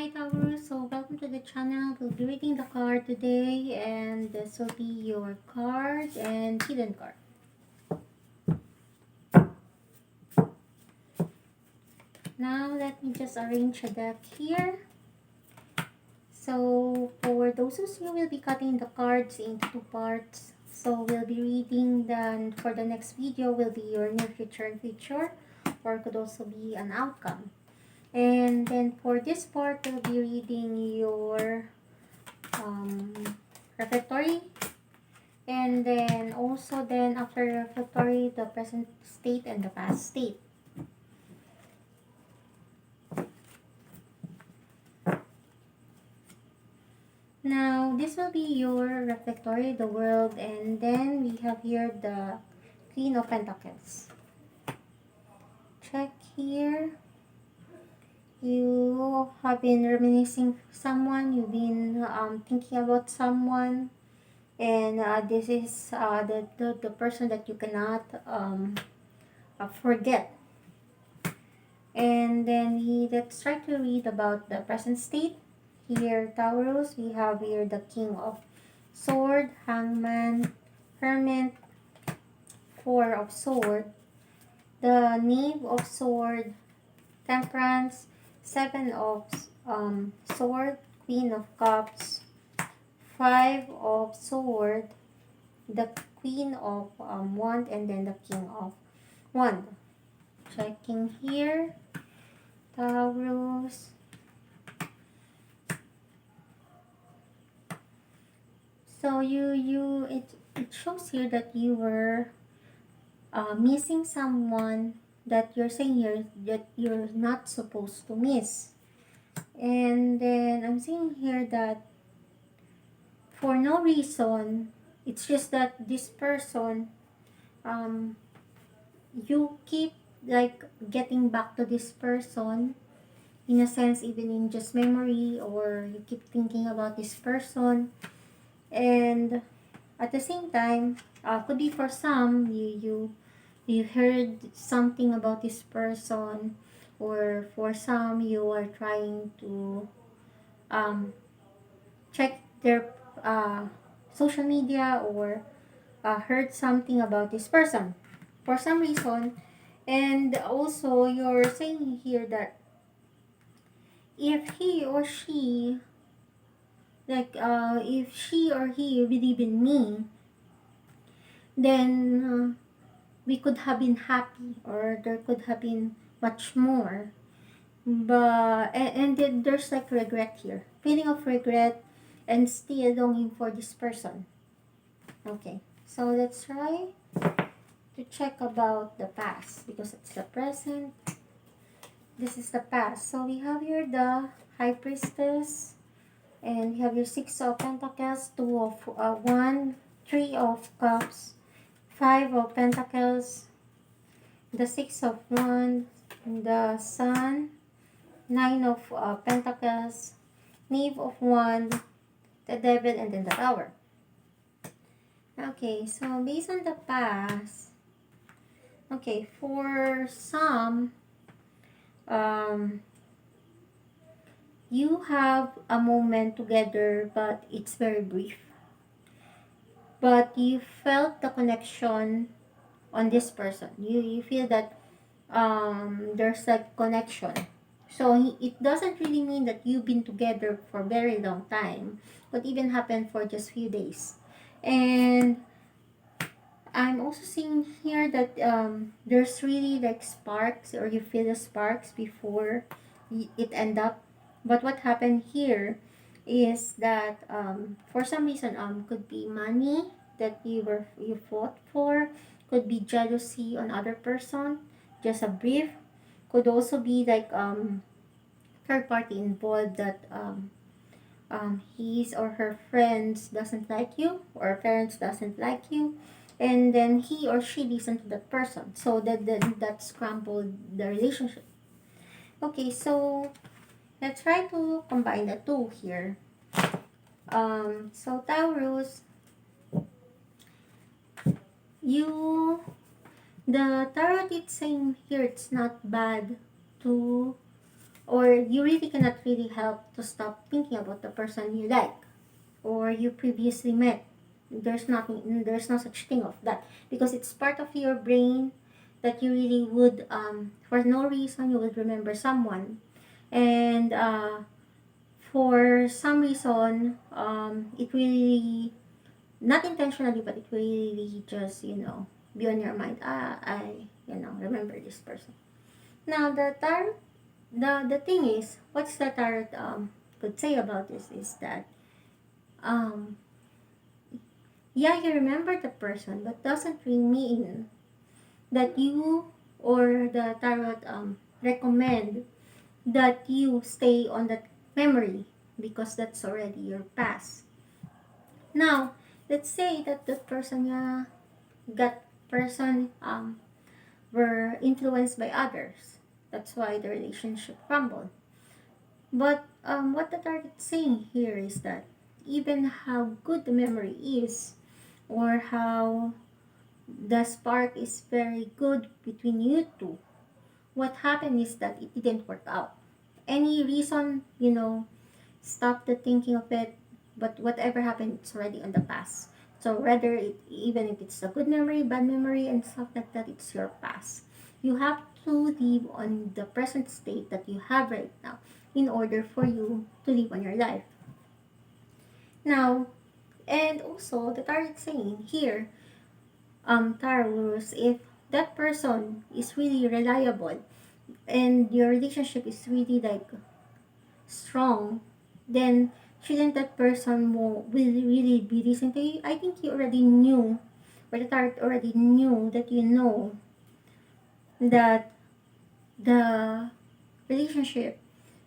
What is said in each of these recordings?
Hi Taurus, so welcome to the channel. We'll be reading the card today, and this will be your card and hidden card. Now let me just arrange a deck here. So for those of you, we'll be cutting the cards into two parts. So we'll be reading, then for the next video will be your near future and future, or it could also be an outcome. And then for this part, we'll be reading your reflectory, and then also then after reflectory, the present state and the past state. Now this will be your reflectory, the world, and then we have here the Queen of Pentacles. Check here. You have been reminiscing someone, you've been thinking about someone, and this is the person that you cannot forget. And then let's try to read about the present state. Here, Taurus, we have here the King of Sword, Hangman, Hermit, Four of Sword, the Knave of Sword, Temperance, Seven of Sword, Queen of Cups, Five of Sword, the Queen of Wand, and then the King of Wand. Checking here, Taurus. So it shows here that you were missing someone that you're saying here that you're not supposed to miss. And then I'm seeing here that for no reason, it's just that this person, um, you keep like getting back to this person, in a sense, even in just memory, or you keep thinking about this person. And at the same time, could be for some, you heard something about this person, or for some you are trying to check their social media, or heard something about this person for some reason. And also you're saying here that if he or she, like if she or he believe in me, then we could have been happy, or there could have been much more. But and then there's like regret here, feeling of regret, and still longing for this person. Okay, so let's try to check about the past, because it's the present, this is the past. So we have here the High Priestess, and you have your Six of Pentacles, Two of Wand, Three of Cups, Five of Pentacles, the Six of Wands, the Sun, Nine of Pentacles, Knave of Wand, the Devil, and then the Tower. Okay, so based on the past, okay, for some, you have a moment together, but it's very brief. But you felt the connection on this person. You feel that there's a connection. So it doesn't really mean that you've been together for a very long time. Could even happen for just few days. And I'm also seeing here that there's really like sparks, or you feel the sparks before it end up. But what happened here is that for some reason could be money that you fought for, could be jealousy on other person, just a brief, could also be like third party involved, that his or her friends doesn't like you, or parents doesn't like you, and then he or she listen to that person, so that scrambled the relationship. Okay, so let's try to combine the two here. So Taurus, the tarot, it's saying here it's not bad to, or you really cannot really help to stop thinking about the person you like or you previously met. There's no such thing of that, because it's part of your brain that you really would, for no reason, you would remember someone. And for some reason, it really, not intentionally, but it really just, be on your mind. I, remember this person. Now, the thing is, what's the tarot could say about this is that, um, yeah, you remember the person, but doesn't really mean that you or the tarot recommend that you stay on that memory, because that's already your past. Now, let's say that the person, yeah, that person were influenced by others. That's why the relationship crumbled. But what the target's saying here is that even how good the memory is, or how the spark is very good between you two, what happened is that it didn't work out. Any reason, stop the thinking of it, but whatever happened, it's already in the past. So whether it, even if it's a good memory, bad memory, and stuff like that, it's your past. You have to live on the present state that you have right now in order for you to live on your life. Now, and also the target saying here, Taurus, if that person is really reliable and your relationship is really like strong, then shouldn't that person will really be listening to you? I think you already knew, or the target already knew that that the relationship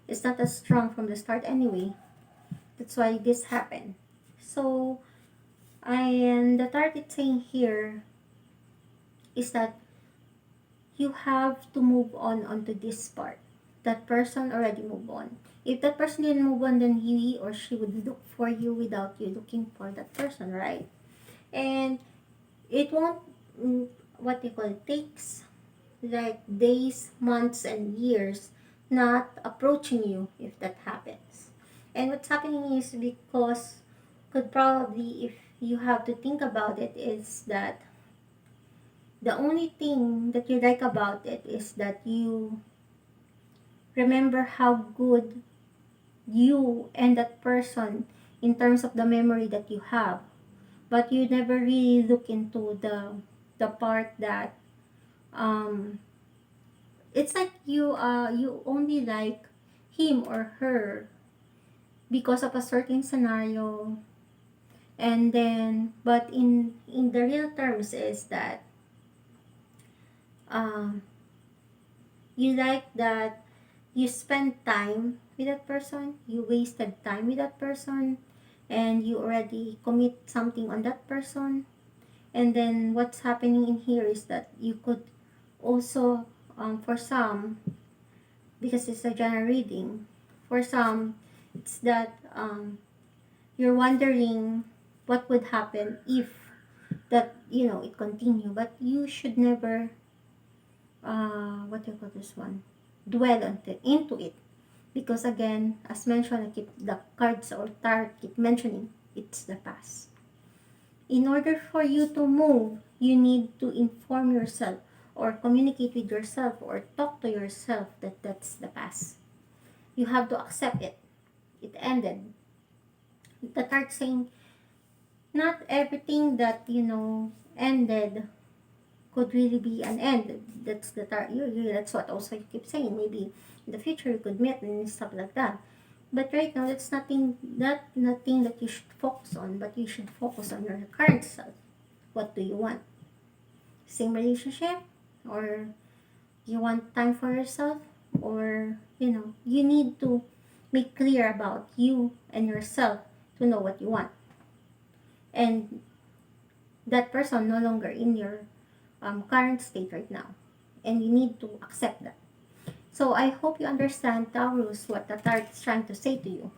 is not as strong from the start anyway. That's why this happened. So, and the target saying here is that you have to move on onto this part. That person already moved on. If that person didn't move on, then he or she would look for you without you looking for that person, right? And it won't, what you call it, takes like days, months, and years not approaching you if that happens. And what's happening is because, could probably, if you have to think about it, is that the only thing that you like about it is that you remember how good you and that person in terms of the memory that you have, but you never really look into the part that, um it's like you only like him or her because of a certain scenario. And then, but in the real terms is that, um you like that you spend time with that person, you wasted time with that person, and you already commit something on that person. And then what's happening in here is that you could also, for some, because it's a general reading, for some, it's that, you're wondering what would happen if that, it continue. But you should never, what do you call this one, dwell into it, because again, as mentioned, I keep the cards or tarot keep mentioning, it's the past. In order for you to move, you need to inform yourself or communicate with yourself or talk to yourself that that's the past. You have to accept it. It ended. The card saying not everything that ended could really be an end. That's the that's what also you keep saying. Maybe in the future you could meet and stuff like that. But right now, that's nothing that you should focus on. But you should focus on your current self. What do you want? Same relationship, or you want time for yourself, or you need to make clear about you and yourself to know what you want. And that person no longer in your current state right now, and you need to accept that. So I hope you understand, Taurus, what the tarot is trying to say to you.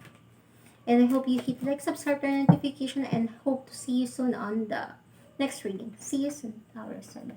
And I hope you hit like, subscribe, turn notification, and hope to see you soon on the next reading. See you soon, Taurus. Bye.